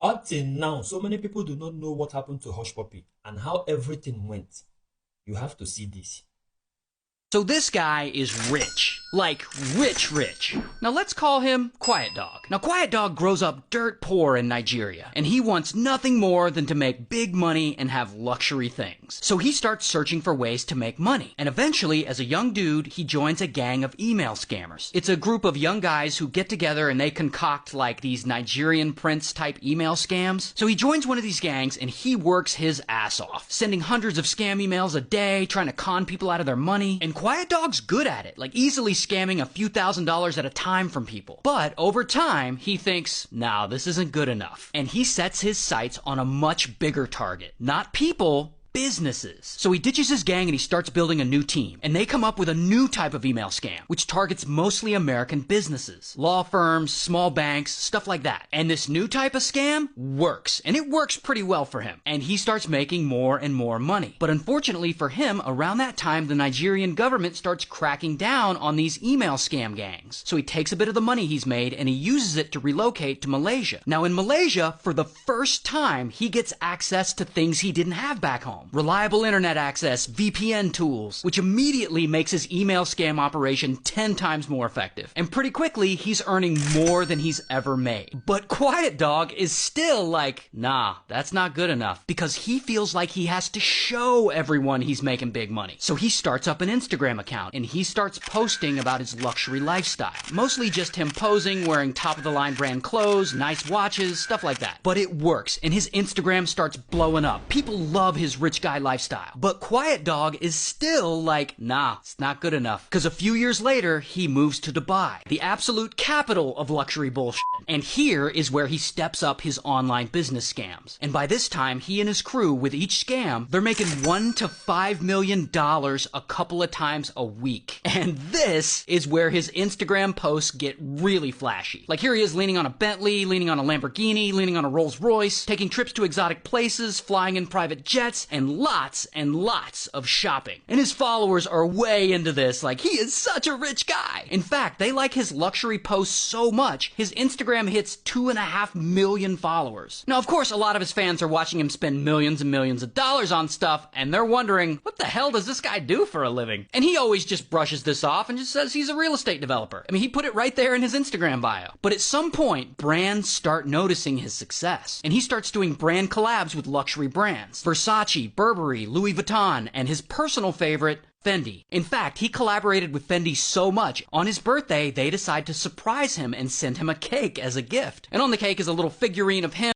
Up till now, so many people do not know what happened to Hushpuppi and how everything went. You have to see this. So this guy is rich. Like, rich. Now let's call him Quiet Dog. Now Quiet Dog grows up dirt poor in Nigeria, and he wants nothing more than to make big money and have luxury things. So he starts searching for ways to make money. And eventually, as a young dude, he joins a gang of email scammers. It's a group of young guys who get together and they concoct like these Nigerian prince type email scams. So he joins one of these gangs and he works his ass off, sending hundreds of scam emails a day, trying to con people out of their money. And Quiet Dog's good at it, like easily scamming a few $1,000s at a time from people. But over time, he thinks, nah, this isn't good enough. And he sets his sights on a much bigger target. Not people, businesses. So he ditches his gang and he starts building a new team. And they come up with a new type of email scam, which targets mostly American businesses, law firms, small banks, stuff like that. And this new type of scam works. And it works pretty well for him. And he starts making more and more money. But unfortunately for him, around that time, the Nigerian government starts cracking down on these email scam gangs. So he takes a bit of the money he's made and he uses it to relocate to Malaysia. Now in Malaysia, for the first time, he gets access to things he didn't have back home. Reliable internet access, VPN tools, which immediately makes his email scam operation 10 times more effective. And pretty quickly, he's earning more than he's ever made. But Quiet Dog is still like, nah, that's not good enough, because he feels like he has to show everyone he's making big money. So he starts up an Instagram account and he starts posting about his luxury lifestyle. Mostly just him posing, wearing top-of-the-line brand clothes, nice watches, stuff like that. But it works, and his Instagram starts blowing up. People love his rich guy lifestyle. But Quiet Dog is still like, nah, it's not good enough. Because a few years later, he moves to Dubai, the absolute capital of luxury bullshit. And here is where he steps up his online business scams. And by this time, he and his crew, with each scam, they're making $1 to $5 million a couple of times a week. And this is where his Instagram posts get really flashy. Like here he is leaning on a Bentley, leaning on a Lamborghini, leaning on a Rolls Royce, taking trips to exotic places, flying in private jets, and lots of shopping. And his followers are way into this, like he is such a rich guy. In fact, they like his luxury posts so much, his Instagram hits 2.5 million followers. Now, of course, a lot of his fans are watching him spend millions and millions of dollars on stuff, and they're wondering, what the hell does this guy do for a living? And he always just brushes this off and just says he's a real estate developer. I mean, he put it right there in his Instagram bio. But at some point, brands start noticing his success, and he starts doing brand collabs with luxury brands. Versace, Burberry, Louis Vuitton, and his personal favorite, Fendi. In fact, he collaborated with Fendi so much, on his birthday, they decide to surprise him and send him a cake as a gift. And on the cake is a little figurine of him